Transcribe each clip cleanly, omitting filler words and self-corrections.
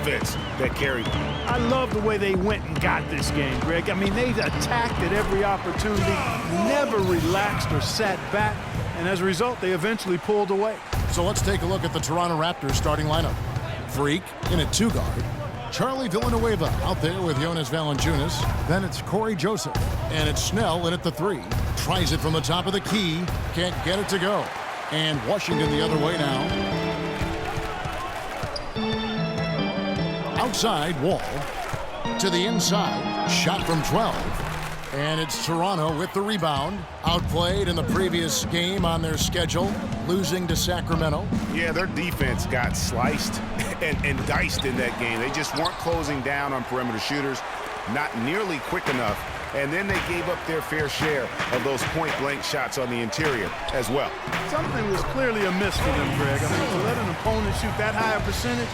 defense that carried them. I love the way they went and got this game, Greg. I mean, they attacked at every opportunity, never relaxed or sat back, and as a result, they eventually pulled away. So let's take a look at the Toronto Raptors starting lineup. Freak in at 2 guard. Charlie Villanueva out there with Jonas Valanciunas. Then it's Corey Joseph. And it's Snell in at the 3. Tries it from the top of the key. Can't get it to go. And Washington the other way now. Outside, Wall. To the inside. Shot from 12. And it's Toronto with the rebound. Outplayed in the previous game on their schedule. Losing to Sacramento. Yeah, their defense got sliced and diced in that game. They just weren't closing down on perimeter shooters. Not nearly quick enough. And then they gave up their fair share of those point-blank shots on the interior as well. Something was clearly amiss for them, Greg. I mean, to let an opponent shoot that high a percentage,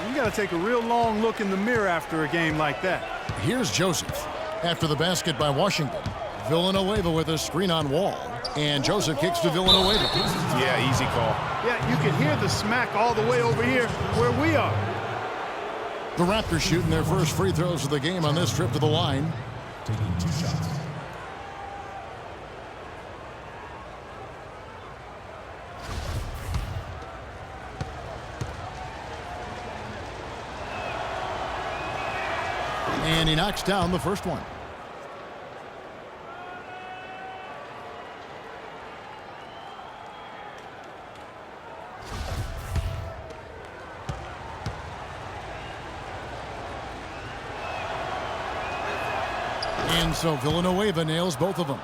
you got to take a real long look in the mirror after a game like that. Here's Joseph. After the basket by Washington. Villanueva with a screen on Wall. And Joseph kicks to Villanueva. Yeah, easy call. Yeah, you can hear the smack all the way over here where we are. The Raptors shooting their first free throws of the game on this trip to the line. Taking 2 shots. And he knocks down the first one. And so Villanueva nails both of them.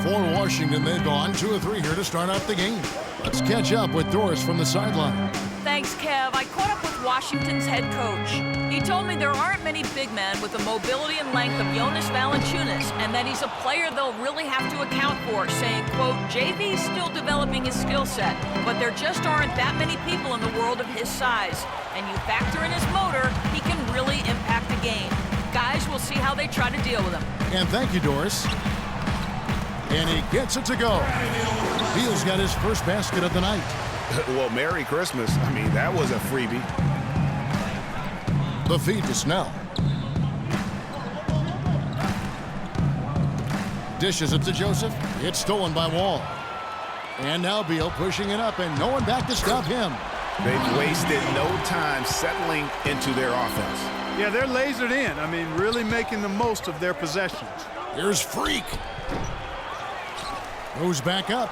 For Washington, they've gone 2 of 3 here to start out the game. Let's catch up with Doris from the sideline. Thanks, Kev. I caught up with Washington's head coach. He told me there aren't many big men with the mobility and length of Jonas Valanciunas, and that he's a player they'll really have to account for, saying, quote, JV's still developing his skill set, but there just aren't that many people in the world of his size. And you factor in his motor, he can really impact the game. Guys, we'll see how they try to deal with him. And thank you, Doris. And he gets it to go. Beal's got his first basket of the night. Well, Merry Christmas. I mean, that was a freebie. The feed to Snell. Dishes it to Joseph. It's stolen by Wall. And now Beal pushing it up, and no one back to stop him. They've wasted no time settling into their offense. Yeah, they're lasered in. I mean, really making the most of their possessions. Here's Freak. Goes back up.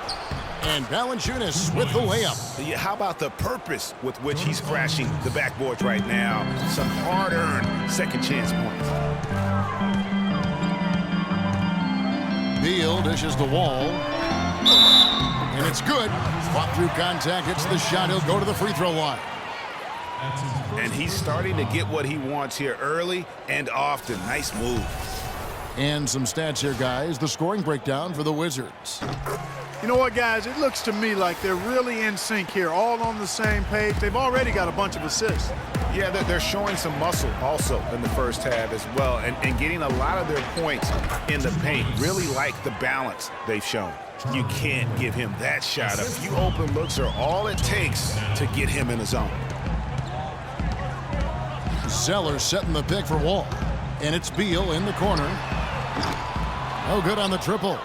And Valanciunas with the layup. Yeah, how about the purpose with which he's crashing the backboards right now? Some hard-earned second chance points. Beal dishes the Wall. And it's good. Fought through contact, hits the shot. He'll go to the free throw line. And he's starting to get what he wants here early and often. Nice move. And some stats here, guys. The scoring breakdown for the Wizards. You know what, guys? It looks to me like they're really in sync here, all on the same page. They've already got a bunch of assists. Yeah, they're showing some muscle also in the first half as well, and getting a lot of their points in the paint. Really like the balance they've shown. You can't give him that shot. A few open looks are all it takes to get him in the zone. Zeller setting the pick for Wall. And it's Beal in the corner. No good on the triple.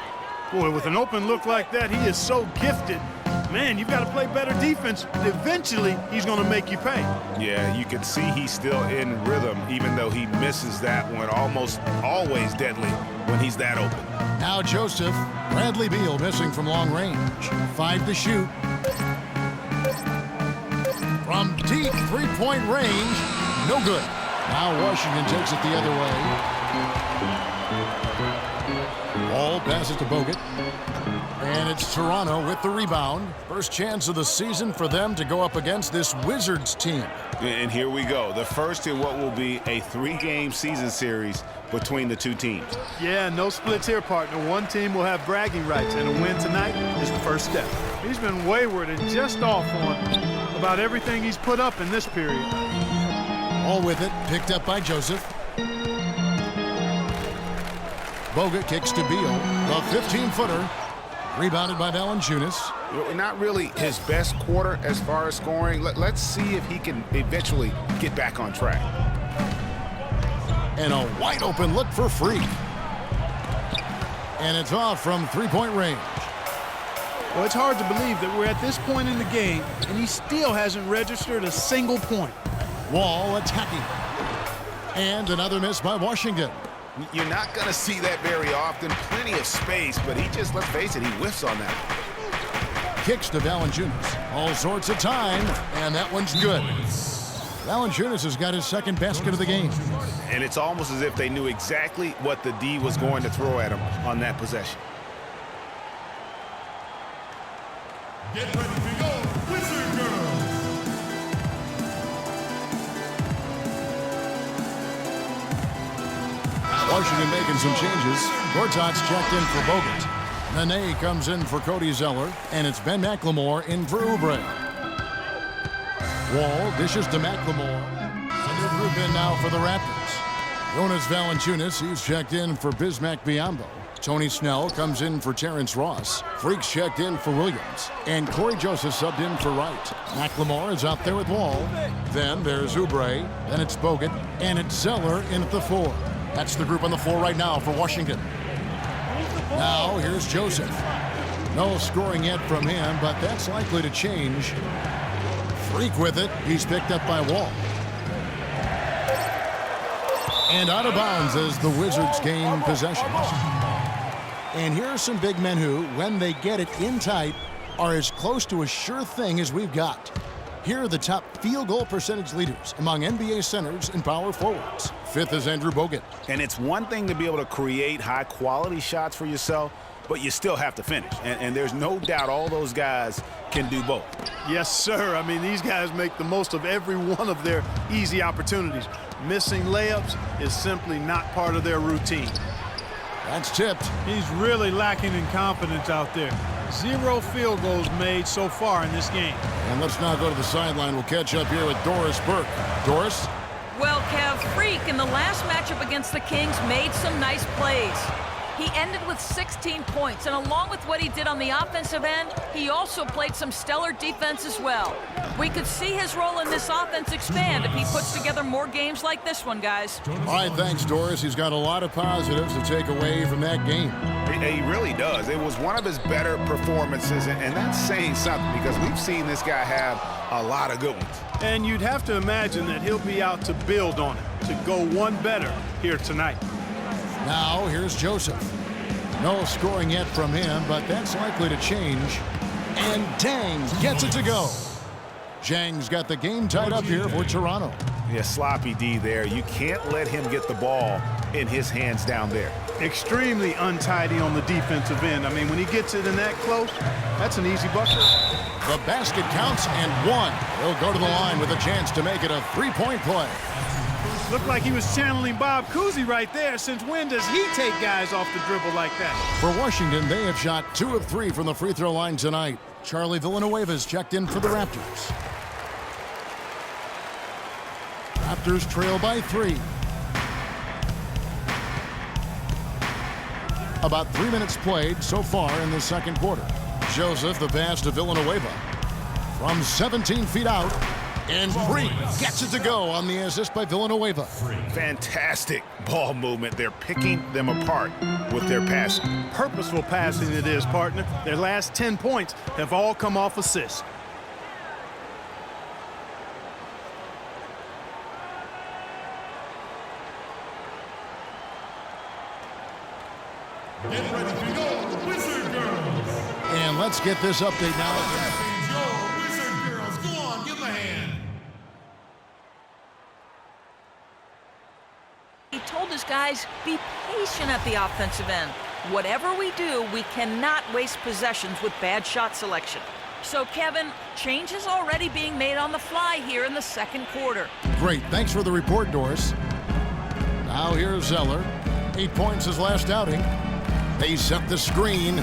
Boy, with an open look like that, he is so gifted. Man, you've got to play better defense. Eventually, he's going to make you pay. Yeah, you can see he's still in rhythm, even though he misses that one. Almost always deadly when he's that open. Now Joseph. Bradley Beal missing from long range. 5 to shoot. From deep three-point range. No good. Now Washington takes it the other way. Ball passes to Bogut. And it's Toronto with the rebound. First chance of the season for them to go up against this Wizards team. And here we go. The first in what will be a 3-game season series between the two teams. Yeah, no splits here, partner. One team will have bragging rights, and a win tonight is the first step. He's been wayward and just off on about everything he's put up in this period. All with it, picked up by Joseph. Bogut kicks to Beal. A 15-footer. Rebounded by Valanciunas. Not really his best quarter as far as scoring. Let's see if he can eventually get back on track. And a wide open look for Freak. And it's off from three-point range. Well, it's hard to believe that we're at this point in the game, and he still hasn't registered a single point. Wall attacking. And another miss by Washington. You're not going to see that very often. Plenty of space, but he just, let's face it, he whiffs on that. Kicks to Valanciunas. All sorts of time, and that one's good. Valanciunas has got his second basket of the game. And it's almost as if they knew exactly what the D was going to throw at him on that possession. Get ready to go, Wizard Girls! Washington making some changes. Gortat's checked in for Bogut. Nene comes in for Cody Zeller, and it's Ben McLemore in for Oubre. Wall dishes to McLemore. A new group in now for the Raptors. Jonas Valanciunas, he's checked in for Bismack Biyombo. Tony Snell comes in for Terrence Ross. Freaks checked in for Williams. And Corey Joseph subbed in for Wright. McLemore is out there with Wall. Then there's Oubre. Then it's Bogut. And it's Zeller in at the 4. That's the group on the floor right now for Washington. Now here's Joseph. No scoring yet from him, but that's likely to change. Freak with it. He's picked up by Wall. And out of bounds as the Wizards gain possession. And here are some big men who, when they get it in tight, are as close to a sure thing as we've got. Here are the top field goal percentage leaders among NBA centers and power forwards. Fifth is Andrew Bogut. And it's one thing to be able to create high-quality shots for yourself, but you still have to finish. And there's no doubt all those guys can do both. Yes, sir. I mean, these guys make the most of every one of their easy opportunities. Missing layups is simply not part of their routine. That's tipped. He's really lacking in confidence out there. 0 field goals made so far in this game. And let's now go to the sideline. We'll catch up here with Doris Burke. Doris? Well, Kev, Freak in the last matchup against the Kings made some nice plays. He ended with 16 points, and along with what he did on the offensive end, he also played some stellar defense as well. We could see his role in this offense expand if he puts together more games like this one, guys. All right, thanks, Doris. He's got a lot of positives to take away from that game. He really does. It was one of his better performances, and that's saying something because we've seen this guy have a lot of good ones. And you'd have to imagine that he'll be out to build on it, to go one better here tonight. Now, here's Joseph. No scoring yet from him, but that's likely to change. And Dang gets it to go. Zhang's got the game tied up here for Toronto. Yeah, sloppy D there. You can't let him get the ball in his hands down there. Extremely untidy on the defensive end. I mean, when he gets it in that close, that's an easy bucket. The basket counts and one. He'll go to the line with a chance to make it a three-point play. Looked like he was channeling Bob Cousy right there. Since when does he take guys off the dribble like that? For Washington, they have shot 2 of 3 from the free throw line tonight. Charlie Villanueva's checked in for the Raptors. Raptors trail by 3. About 3 minutes played so far in the second quarter. Joseph, the pass to Villanueva. From 17 feet out. And Freak gets it to go on the assist by Villanueva. Fantastic ball movement. They're picking them apart with their passing. Purposeful passing it is, partner. Their last 10 points have all come off assists. Get ready to go, Wizard Girls! And let's get this update now. Yo, Wizard Girls, go on, give them a hand. He told his guys, be patient at the offensive end. Whatever we do, we cannot waste possessions with bad shot selection. So, Kevin, change is already being made on the fly here in the second quarter. Great. Thanks for the report, Doris. Now here's Zeller. 8 points his last outing. They set the screen.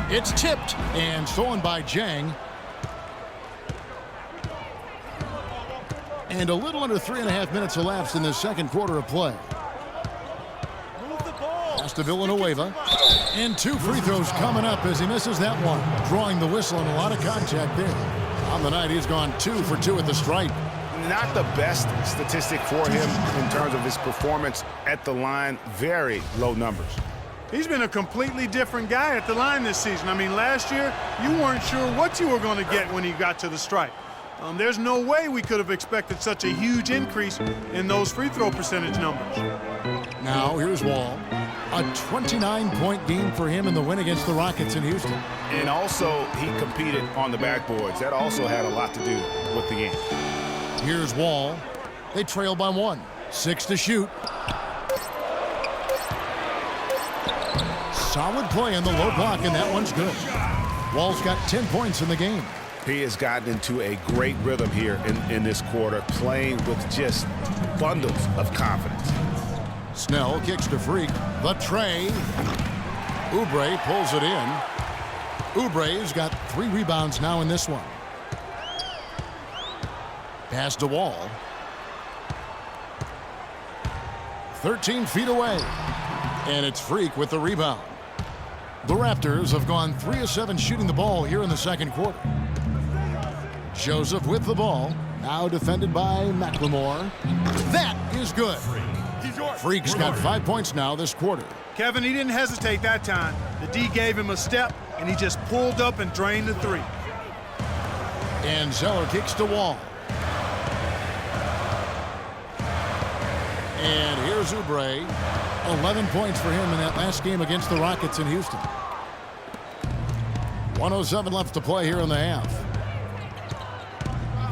It's tipped and stolen by Zhang. And a little under 3.5 minutes elapsed in the second quarter of play. Pass to to Villanueva. And 2 free throws coming up as he misses that one. Drawing the whistle and a lot of contact there. On the night, he's gone 2 for 2 at the stripe. Not the best statistic for him in terms of his performance at the line. Very low numbers. He's been a completely different guy at the line this season. I mean, last year, you weren't sure what you were going to get when he got to the stripe. There's no way we could have expected such a huge increase in those free throw percentage numbers. Now, here's Wall. A 29-point game for him in the win against the Rockets in Houston. And also, he competed on the backboards. That also had a lot to do with the game. Here's Wall. They trail by 1. 6 to shoot. Solid play in the low block, and that one's good. Wall's got 10 points in the game. He has gotten into a great rhythm here in this quarter, playing with just bundles of confidence. Snell kicks to Freak. The tray. Oubre pulls it in. Oubre's got 3 rebounds now in this one. Pass to Wall. 13 feet away. And it's Freak with the rebound. The Raptors have gone 3 of 7 shooting the ball here in the second quarter. Joseph with the ball. Now defended by McLemore. That is good. Freak's got 5 points now this quarter. Kevin, he didn't hesitate that time. The D gave him a step, and he just pulled up and drained the 3. And Zeller kicks to Wall. And here's Oubre. 11 points for him in that last game against the Rockets in Houston. 1:07 left to play here in the half.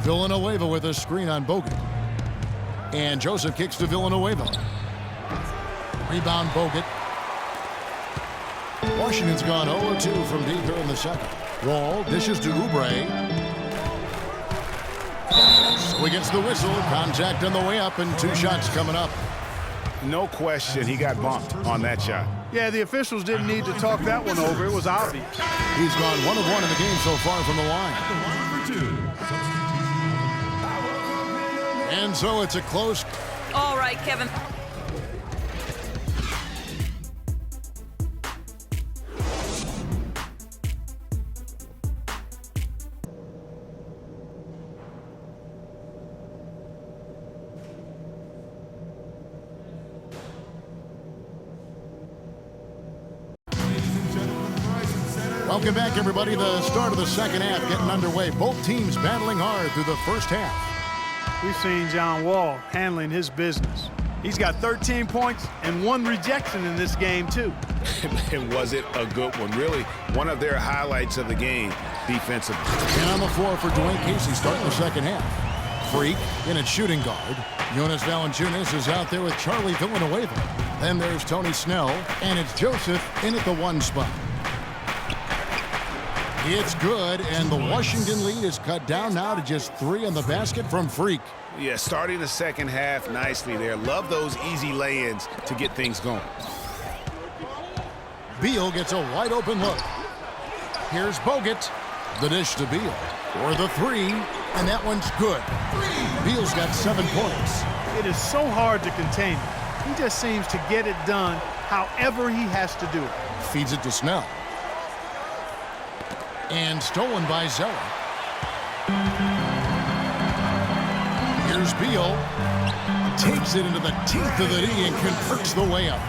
Villanueva with a screen on Bogut. And Joseph kicks to Villanueva. Rebound Bogut. Washington's gone 0-2 from deep here in the second. Wall dishes to Oubre. So he gets the whistle. Contact on the way up and 2 shots coming up. No question, he got bumped on that shot. Yeah, the officials didn't need to talk that one over. It was obvious. He's gone 1 of 1 in the game so far from the line. And so it's a close. All right, Kevin. Welcome back, everybody. The start of the second half getting underway. Both teams battling hard through the first half. We've seen John Wall handling his business. He's got 13 points and 1 rejection in this game, too. And was it a good one? Really, one of their highlights of the game defensively. And on the floor for Dwayne Casey starting the second half. Freak in at shooting guard. Jonas Valanciunas is out there with Charlie Villanueva. Then there's Tony Snell, and it's Joseph in at the 1 spot. It's good, and the Washington lead is cut down now to just 3 on the basket from Freak. Yeah, starting the second half nicely there. Love those easy lay-ins to get things going. Beal gets a wide open look. Here's Bogut. The dish to Beal for the 3, and that one's good. Beal's got 7 points. It is so hard to contain him. He just seems to get it done however he has to do it. Feeds it to Snell. And stolen by Zeller. Here's Beal. Takes it into the teeth of the D and converts the layup.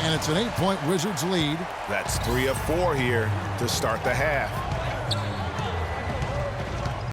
And it's an 8-point Wizards lead. That's 3 of 4 here to start the half.